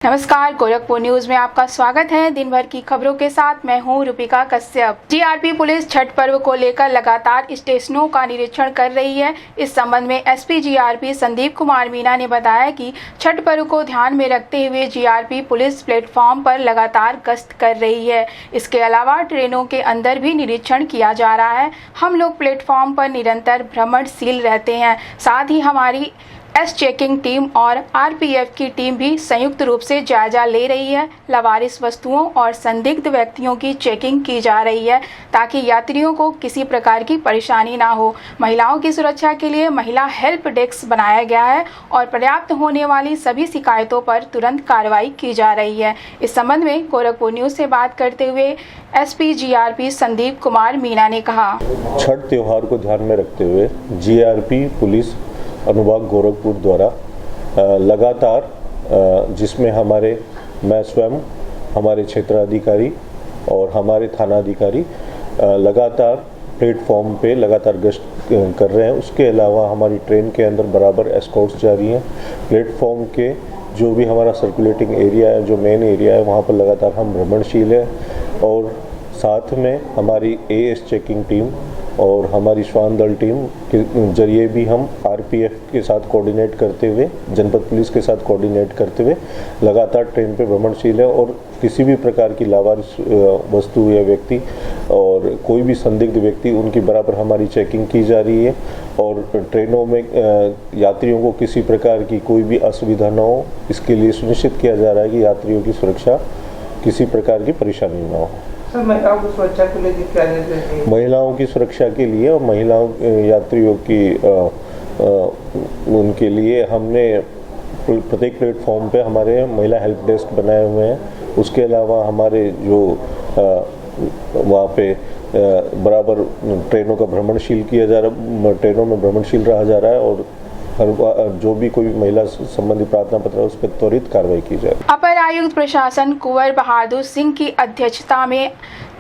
नमस्कार, गोरखपुर न्यूज में आपका स्वागत है। दिन भर की खबरों के साथ मैं हूं रुपिका कश्यप। जीआरपी पुलिस छठ पर्व को लेकर लगातार स्टेशनों का निरीक्षण कर रही है। इस संबंध में एसपी जीआरपी संदीप कुमार मीना ने बताया कि छठ पर्व को ध्यान में रखते हुए जीआरपी पुलिस प्लेटफॉर्म पर लगातार गश्त कर रही है। इसके अलावा ट्रेनों के अंदर भी निरीक्षण किया जा रहा है। हम लोग प्लेटफॉर्म पर निरंतर भ्रमणशील रहते हैं। साथ ही हमारी चेकिंग टीम और आरपीएफ की टीम भी संयुक्त रूप से जायजा ले रही है। लावारिस वस्तुओं और संदिग्ध व्यक्तियों की चेकिंग की जा रही है ताकि यात्रियों को किसी प्रकार की परेशानी ना हो। महिलाओं की सुरक्षा के लिए महिला हेल्प डेस्क बनाया गया है और पर्याप्त होने वाली सभी शिकायतों पर तुरंत कार्रवाई की जा रही है। इस संबंध में गोरखपुर न्यूज से बात करते हुए एसपी जीआरपी संदीप कुमार मीना ने कहा, छठ त्योहार को ध्यान में रखते हुए जीआरपी पुलिस अनुभाग गोरखपुर द्वारा लगातार जिसमें मैं स्वयं, हमारे क्षेत्राधिकारी और हमारे थानाधिकारी लगातार प्लेटफॉर्म पे लगातार गश्त कर रहे हैं। उसके अलावा हमारी ट्रेन के अंदर बराबर एस्कॉर्ट्स जारी हैं। प्लेटफॉर्म के जो भी हमारा सर्कुलेटिंग एरिया है, जो मेन एरिया है, वहाँ पर लगातार हम भ्रमणशील हैं और साथ में हमारी एएस चेकिंग टीम और हमारी श्वान दल टीम के जरिए भी हम आरपीएफ के साथ कोऑर्डिनेट करते हुए, जनपद पुलिस के साथ कोऑर्डिनेट करते हुए लगातार ट्रेन पे भ्रमणशील है और किसी भी प्रकार की लावारिस वस्तु या व्यक्ति और कोई भी संदिग्ध व्यक्ति, उनकी बराबर हमारी चेकिंग की जा रही है और ट्रेनों में यात्रियों को किसी प्रकार की कोई भी असुविधा न हो, इसके लिए सुनिश्चित किया जा रहा है कि यात्रियों की सुरक्षा, किसी प्रकार की परेशानी न हो। सर, महिलाओं की सुरक्षा के लिए क्या निर्देश दिए? महिलाओं की सुरक्षा के लिए और महिलाओं यात्रियों की उनके लिए हमने प्रत्येक प्लेटफॉर्म पे हमारे महिला हेल्प डेस्क बनाए हुए हैं। उसके अलावा हमारे जो वहाँ पे बराबर ट्रेनों का भ्रमणशील किया जा रहा, ट्रेनों में भ्रमणशील रहा जा रहा है और जो भी कोई महिला संबंधी प्रार्थना पत्र है उस पर त्वरित कार्रवाई की जाए। अपर आयुक्त प्रशासन कुंवर बहादुर सिंह की अध्यक्षता में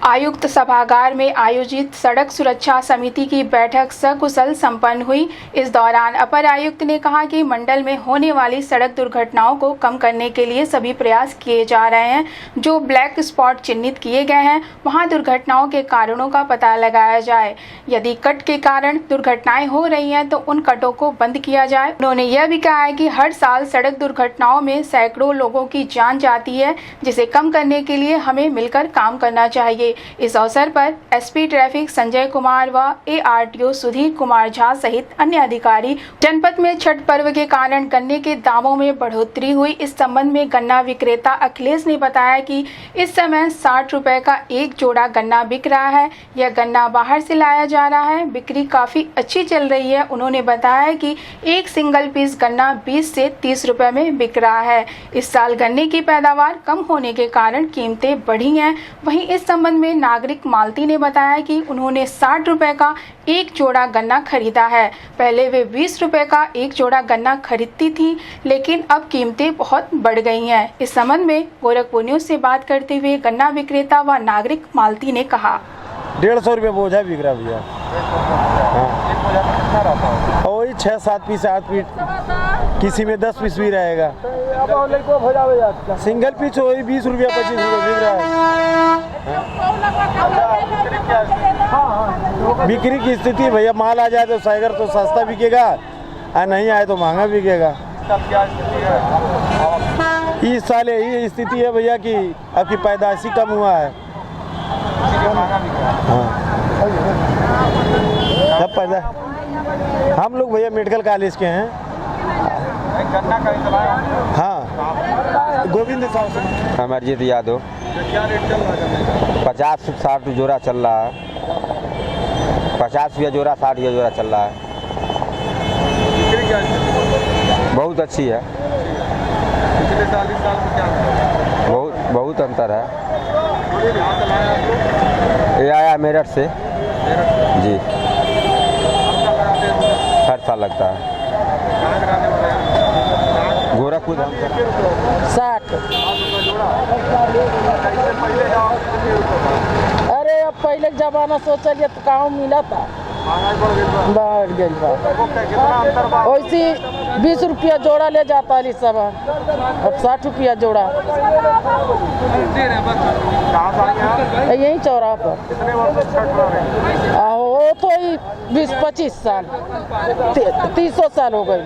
आयुक्त सभागार में आयोजित सड़क सुरक्षा समिति की बैठक सकुशल संपन्न हुई। इस दौरान अपर आयुक्त ने कहा कि मंडल में होने वाली सड़क दुर्घटनाओं को कम करने के लिए सभी प्रयास किए जा रहे हैं। जो ब्लैक स्पॉट चिन्हित किए गए हैं, वहां दुर्घटनाओं के कारणों का पता लगाया जाए। यदि कट के कारण दुर्घटनाएं हो रही हैं तो उन कटों को बंद किया जाए। उन्होंने यह भी कहा है कि हर साल सड़क दुर्घटनाओं में सैकड़ों लोगों की जान जाती है, जिसे कम करने के लिए हमें मिलकर काम करना चाहिए। इस अवसर पर एसपी ट्रैफिक संजय कुमार व एआरटीओ सुधीर कुमार झा सहित अन्य अधिकारी। जनपद में छठ पर्व के कारण गन्ने के दामों में बढ़ोतरी हुई। इस संबंध में गन्ना विक्रेता अखिलेश ने बताया कि इस समय 60 रुपए का एक जोड़ा गन्ना बिक रहा है। यह गन्ना बाहर से लाया जा रहा है। बिक्री काफी अच्छी चल रही है। उन्होंने बताया कि एक सिंगल पीस गन्ना 20 से 30 रुपए में बिक रहा है। इस साल गन्ने की पैदावार कम होने के कारण कीमतें बढ़ी हैं। वहीं इस संबंध में नागरिक मालती ने बताया कि उन्होंने 60 रुपए का एक जोड़ा गन्ना खरीदा है। पहले वे 20 रुपए का एक जोड़ा गन्ना खरीदती थी, लेकिन अब कीमतें बहुत बढ़ गई हैं। इस संबंध में गोरखपुर न्यूज से बात करते हुए गन्ना विक्रेता व नागरिक मालती ने कहा, 150 रुपये बोझा बिक रहा भैया। वही 6-7 पीस 8 पीस, किसी में 10 पीस भी रहेगा। सिंगल पीस वही 20 रुपया 25 रुपये बिक रहा है। बिक्री की स्थिति भैया, माल आ जाए तो साइगर तो सस्ता बिकेगा और नहीं आए तो महंगा बिकेगा। इस साल यही स्थिति है भैया कि आपकी पैदाइशी कम हुआ है। जब पैदा हम लोग भैया मेडिकल कॉलेज के हैं। हाँ, गोविंद साहब। अमरजीत यादव। 50-60 जोड़ा चल रहा है। 50 रुपया जोड़ा, 60 रुपया जोड़ा चल रहा है। बहुत अच्छी है। बहुत अंतर है। ये आया मेरठ से जी। हर साल लगता है। गोरखपुर 60। अरे अब पहले जमाना सोचा तो काम मिला था। बढ़ गई बा वैसे 20 रुपया जोड़ा ले जाता है सब, अब 60 रुपया जोड़ा। यही चौराहा पर वो तो ही 20-25 साल 30 साल हो गई।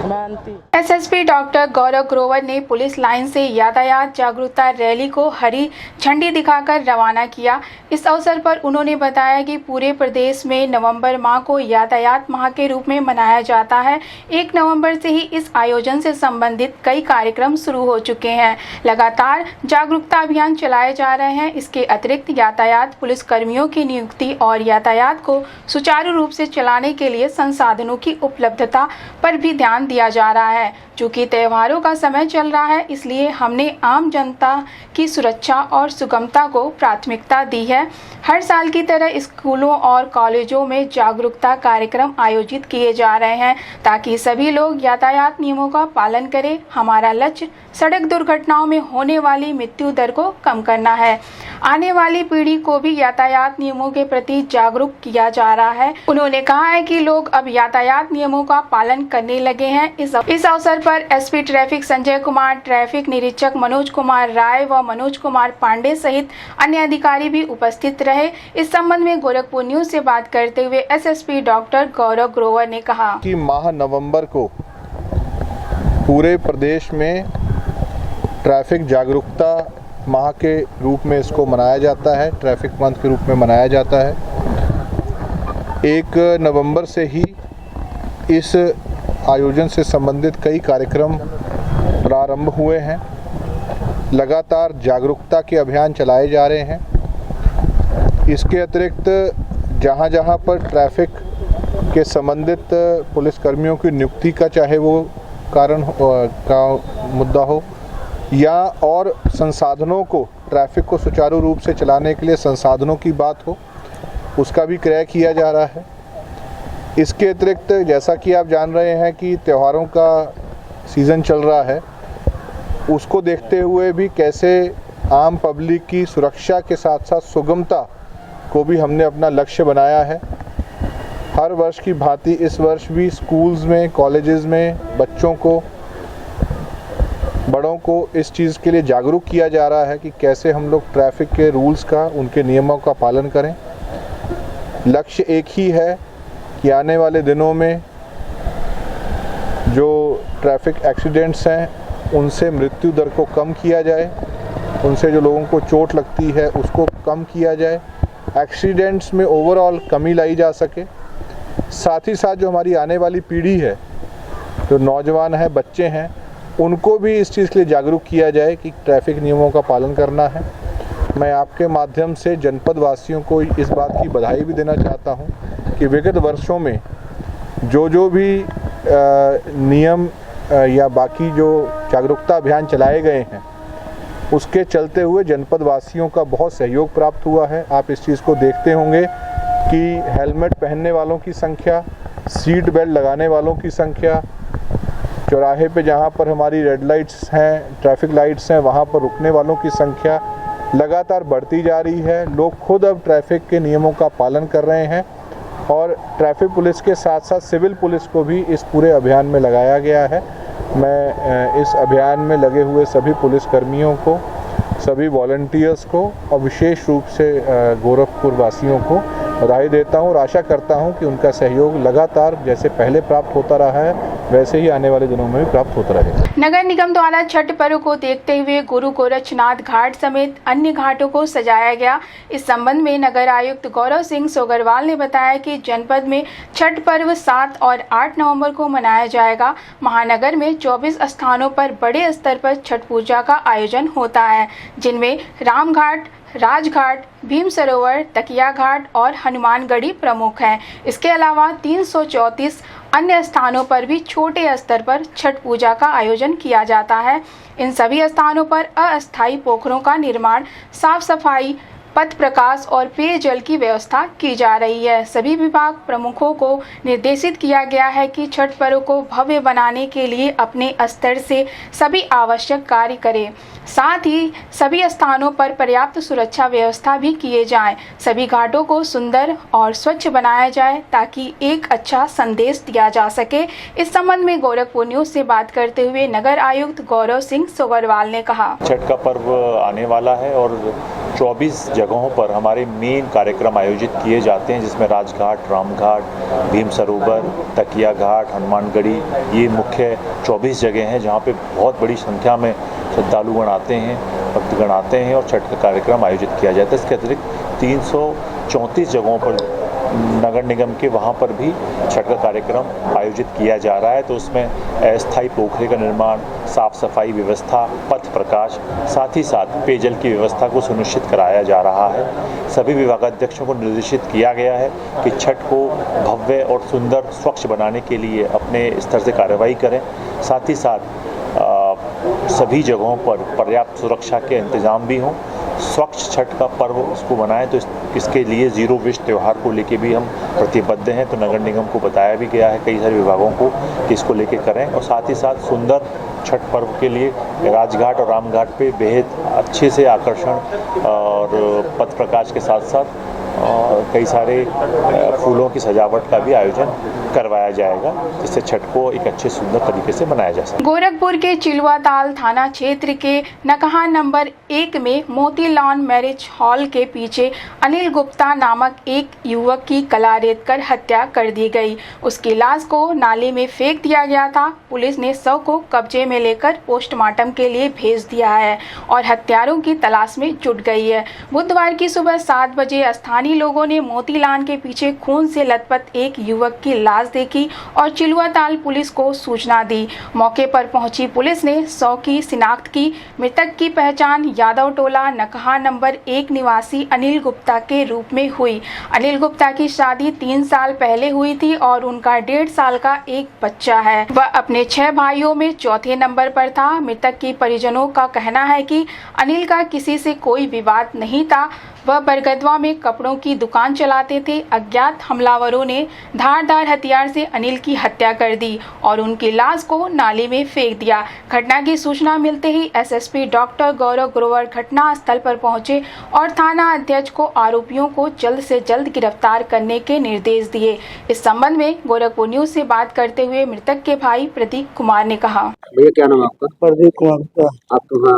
मानती एसएसपी डॉक्टर गौरव ग्रोवर ने पुलिस लाइन से यातायात जागरूकता रैली को हरी झंडी दिखाकर रवाना किया। इस अवसर पर उन्होंने बताया कि पूरे प्रदेश में नवंबर माह को यातायात माह के रूप में मनाया जाता है। 1 नवंबर से ही इस आयोजन से संबंधित कई कार्यक्रम शुरू हो चुके हैं। लगातार जागरूकता अभियान चलाए जा रहे हैं। इसके अतिरिक्त यातायात पुलिस कर्मियों की नियुक्ति और यातायात को सुचारू रूप से चलाने के लिए संसाधनों की उपलब्धता पर भी ध्यान दिया जा रहा है। चूँकि त्योहारों का समय चल रहा है, इसलिए हमने आम जनता की सुरक्षा और सुगमता को प्राथमिकता दी है। हर साल की तरह स्कूलों और कॉलेजों में जागरूकता कार्यक्रम आयोजित किए जा रहे हैं ताकि सभी लोग यातायात नियमों का पालन करें। हमारा लक्ष्य सड़क दुर्घटनाओं में होने वाली मृत्यु दर को कम करना है। आने वाली पीढ़ी को भी यातायात नियमों के प्रति जागरूक किया जा रहा है। उन्होंने कहा है कि लोग अब यातायात नियमों का पालन करने लगे हैं। इस अवसर पर SP traffic Sanjay Kumar, traffic निरीक्षक मनोज कुमार राय व मनोज कुमार पांडे सहित अन्य अधिकारी भी उपस्थित रहे। इस संबंध में गोरखपुर न्यूज से बात करते हुए एसएसपी डॉक्टर गौरव ग्रोवर ने कहा कि माह नवंबर को पूरे प्रदेश में ट्रैफिक जागरूकता माह के रूप में इसको मनाया जाता है, ट्रैफिक मंथ के रूप में मनाया जाता है। 1 नवंबर से ही इस आयोजन से संबंधित कई कार्यक्रम प्रारंभ हुए हैं। लगातार जागरूकता के अभियान चलाए जा रहे हैं। इसके अतिरिक्त जहां जहां पर ट्रैफिक के संबंधित पुलिसकर्मियों की नियुक्ति का चाहे वो कारण का मुद्दा हो या और संसाधनों को ट्रैफिक को सुचारू रूप से चलाने के लिए संसाधनों की बात हो, उसका भी क्रय किया जा रहा है। इसके अतिरिक्त जैसा कि आप जान रहे हैं कि त्योहारों का सीज़न चल रहा है, उसको देखते हुए भी कैसे आम पब्लिक की सुरक्षा के साथ साथ सुगमता को भी हमने अपना लक्ष्य बनाया है। हर वर्ष की भांति इस वर्ष भी स्कूल्स में, कॉलेजेस में बच्चों को, बड़ों को इस चीज़ के लिए जागरूक किया जा रहा है कि कैसे हम लोग ट्रैफिक के रूल्स का, उनके नियमों का पालन करें। लक्ष्य एक ही है कि आने वाले दिनों में जो ट्रैफिक एक्सीडेंट्स हैं उनसे मृत्यु दर को कम किया जाए, उनसे जो लोगों को चोट लगती है उसको कम किया जाए, एक्सीडेंट्स में ओवरऑल कमी लाई जा सके। साथ ही साथ जो हमारी आने वाली पीढ़ी है, जो नौजवान हैं, बच्चे हैं, उनको भी इस चीज़ के लिए जागरूक किया जाए कि ट्रैफिक नियमों का पालन करना है। मैं आपके माध्यम से जनपद वासियों को इस बात की बधाई भी देना चाहता हूं कि विगत वर्षों में जो भी नियम या बाकी जो जागरूकता अभियान चलाए गए हैं, उसके चलते हुए जनपद वासियों का बहुत सहयोग प्राप्त हुआ है। आप इस चीज़ को देखते होंगे कि हेलमेट पहनने वालों की संख्या, सीट बेल्ट लगाने वालों की संख्या, चौराहे पे जहाँ पर हमारी रेड लाइट्स हैं, ट्रैफिक लाइट्स हैं, वहाँ पर रुकने वालों की संख्या लगातार बढ़ती जा रही है। लोग खुद अब ट्रैफिक के नियमों का पालन कर रहे हैं और ट्रैफिक पुलिस के साथ साथ सिविल पुलिस को भी इस पूरे अभियान में लगाया गया है। मैं इस अभियान में लगे हुए सभी पुलिसकर्मियों को, सभी वॉलंटियर्स को और विशेष रूप से गोरखपुर वासियों को बधाई देता हूं और आशा करता हूं कि उनका सहयोग लगातार जैसे पहले प्राप्त होता रहा है वैसे ही आने वाले दिनों में भी प्राप्त होता रहेगा। नगर निगम द्वारा छठ पर्व को देखते हुए गुरु गोरक्षनाथ घाट समेत अन्य घाटों को सजाया गया। इस संबंध में नगर आयुक्त गौरव सिंह सोगरवाल ने बताया कि जनपद में छठ पर्व 7 और 8 नवंबर को मनाया जाएगा। महानगर में 24 स्थानों पर बड़े स्तर पर छठ पूजा का आयोजन होता है, जिनमें रामघाट, राजघाट, भीम सरोवर, तकिया घाट और हनुमानगढ़ी प्रमुख हैं। इसके अलावा 334 अन्य स्थानों पर भी छोटे स्तर पर छठ पूजा का आयोजन किया जाता है। इन सभी स्थानों पर अस्थायी पोखरों का निर्माण, साफ सफाई, पथ प्रकाश और पेयजल की व्यवस्था की जा रही है। सभी विभाग प्रमुखों को निर्देशित किया गया है कि छठ पर्व को भव्य बनाने के लिए अपने स्तर से सभी आवश्यक कार्य करें। साथ ही सभी स्थानों पर पर्याप्त सुरक्षा व्यवस्था भी किए जाएं। सभी घाटों को सुंदर और स्वच्छ बनाया जाए ताकि एक अच्छा संदेश दिया जा सके। इस संबंध में गोरखपुर न्यूज से बात करते हुए नगर आयुक्त गौरव सिंह सोगरवाल ने कहा, छठ का पर्व आने वाला है और 24 जगहों पर हमारे मेन कार्यक्रम आयोजित किए जाते हैं, जिसमें राजघाट, रामघाट, भीम सरोवर, तकिया घाट, हनुमानगढ़ी, ये मुख्य 24 जगह हैं जहाँ पे बहुत बड़ी संख्या में श्रद्धालुगण आते हैं, भक्तगण आते हैं और छठ का कार्यक्रम आयोजित किया जाता है। इसके अतिरिक्त 334 जगहों पर नगर निगम के वहाँ पर भी छठ का कार्यक्रम आयोजित किया जा रहा है। तो उसमें अस्थायी पोखरे का निर्माण, साफ सफाई व्यवस्था, पथ प्रकाश, साथ ही साथ पेयजल की व्यवस्था को सुनिश्चित कराया जा रहा है। सभी विभागाध्यक्षों को निर्देशित किया गया है कि छठ को भव्य और सुंदर स्वच्छ बनाने के लिए अपने स्तर से कार्रवाई करें। साथ ही साथ सभी जगहों पर पर्याप्त सुरक्षा के इंतजाम भी हों। स्वच्छ छठ का पर्व उसको बनाएं, तो इसके लिए जीरो वेस्ट त्यौहार को लेके भी हम प्रतिबद्ध हैं। तो नगर निगम को बताया भी गया है कई सारे विभागों को कि इसको लेके करें और साथ ही साथ सुंदर छठ पर्व के लिए राजघाट और रामघाट पे बेहद अच्छे से आकर्षण और पथ प्रकाश के साथ साथ कई सारे फूलों की सजावट का भी आयोजन करवाया जाएगा, जिससे छठ को एक अच्छे सुंदर तरीके से मनाया जा सके। गोरखपुर के चिलुआताल थाना क्षेत्र के नकहा नंबर 1 में मोतीलाल मैरिज हॉल के पीछे अनिल गुप्ता नामक एक युवक की गला रेत कर हत्या कर दी गई। उसकी लाश को नाले में फेंक दिया गया था। पुलिस ने शव को कब्जे में लेकर पोस्टमार्टम के लिए भेज दिया है और हत्यारों की तलाश में जुट गई है। बुधवार की सुबह 7 बजे स्थानीय लोगों ने मोतीलाल के पीछे खून से लथपथ एक युवक की लाश देखी और चिलुआताल पुलिस को सूचना दी। मौके पर पहुंची पुलिस ने शव की शिनाख्त की। मृतक की पहचान यादव टोला नकहा नंबर 1 निवासी अनिल गुप्ता के रूप में हुई। अनिल गुप्ता की शादी 3 साल पहले हुई थी और उनका 1.5 साल का एक बच्चा है। वह अपने 6 भाइयों में चौथे नंबर पर था। मृतक के परिजनों का कहना है कि अनिल का किसी से कोई विवाद नहीं था। वह बरगदवा में कपड़ों की दुकान चलाते थे। अज्ञात हमलावरों ने धारदार हथियार से अनिल की हत्या कर दी और उनकी लाश को नाले में फेंक दिया। घटना की सूचना मिलते ही एसएसपी डॉक्टर गौरव ग्रोवर घटना स्थल पर पहुंचे और थाना अध्यक्ष को आरोपियों को जल्द से जल्द गिरफ्तार करने के निर्देश दिए। इस संबंध में गोरखपुर न्यूज से बात करते हुए मृतक के भाई प्रदीप कुमार ने कहा, भैया क्या नाम है आपका? प्रदीप कुमार। आपको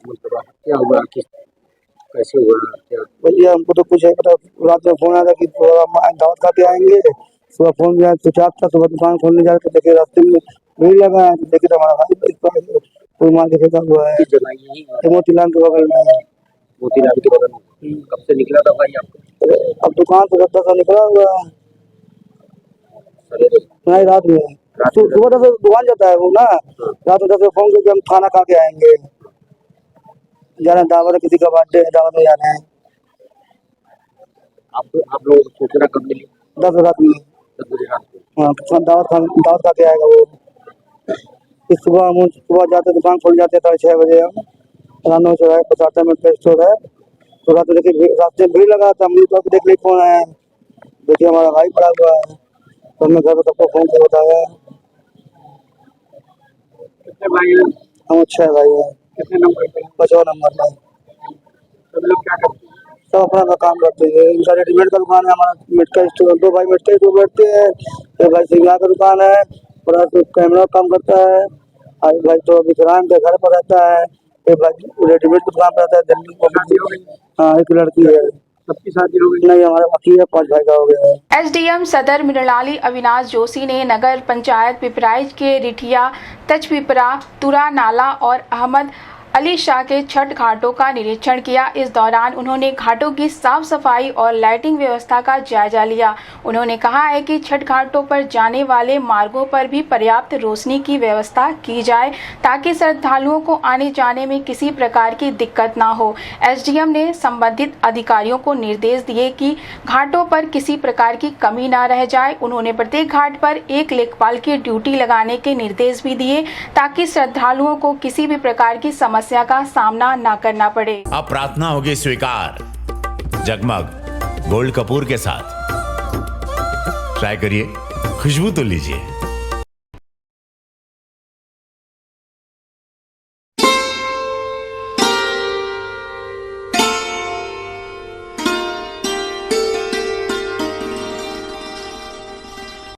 क्या हुआ, कैसे हुआ क्या? भैया हमको तो कुछ है पता। रात में फोन आया था कि दावत खा के आएंगे। सुबह फोन किया तो चाप था। सुबह दुकान खोलने जा रहे तो देखे रास्ते में भीड़ लगा है। देखे तो हमारा भाई कोई मार के फेंका हुआ है। मोतीलाल के बगल में। मोतीलाल के बगल में कब से निकला था भाई आपको? अब दुकान से 10 निकला हुआ है। नहीं, रात में। सुबह 10 दुकान जाता है वो ना। रात में 10 फोन करके हम खाना खा के आएंगे। जाना दावत है, किसी का बर्थडे है, दावत में जाना है। आप लोग सूचना कब मिली? 10 रात में। 10 बजे रात में। हाँ, दावत खा के आएगा वो। इस सुबह जाते दुकान खोल जाते 6:30 बजे। हम रानो से है 50 मिनट का स्टोर है। तो रात देखिए रास्ते में भीड़ लगा था। हम तो देख लिया कौन आया। देखिए हमारा भाई पड़ा हुआ है। तो हमने घर पर सबको फोन से बताया। कितने भाई हैं? हम 6 भाई हैं। कितने नंबर पे? 5वां नंबर में। सब लोग क्या करते हैं? सब अपना काम करते हैं। इनका रेडीमेड का दुकान है, हमारा मिट का स्टोर। 2 भाई मिट का स्टोर बैठते हैं। एक भाई सिंगला का दुकान है और कैमरा काम करता है। एक भाई तो विक्रांत के घर पर रहता है। एक भाई रेडीमेड की दुकान पर रहता है दिल्ली को। हाँ, एक लड़की है। सबकी शादी हो गई? नहीं, हमारे बाकी है 5 भाई का हो गया है। एसडीएम सदर मृणाली अविनाश जोशी ने नगर पंचायत पिपराइच के रिठिया, तचपिपरा, तुरा नाला और अहमद अली शाह के छठ घाटों का निरीक्षण किया। इस दौरान उन्होंने घाटों की साफ सफाई और लाइटिंग व्यवस्था का जायजा लिया। उन्होंने कहा है कि छठ घाटों पर जाने वाले मार्गों पर भी पर्याप्त रोशनी की व्यवस्था की जाए ताकि श्रद्धालुओं को आने जाने में किसी प्रकार की दिक्कत ना हो। एसडीएम ने संबंधित अधिकारियों को निर्देश दिए कि घाटों पर किसी प्रकार की कमी ना रह जाए। उन्होंने प्रत्येक घाट पर एक लेखपाल की ड्यूटी लगाने के निर्देश भी दिए ताकि श्रद्धालुओं को किसी भी प्रकार की समस्या का सामना न करना पड़े। अब प्रार्थना होगी स्वीकार। जगमग गोल्ड कपूर के साथ। ट्राई करिए, खुशबू तो लीजिए।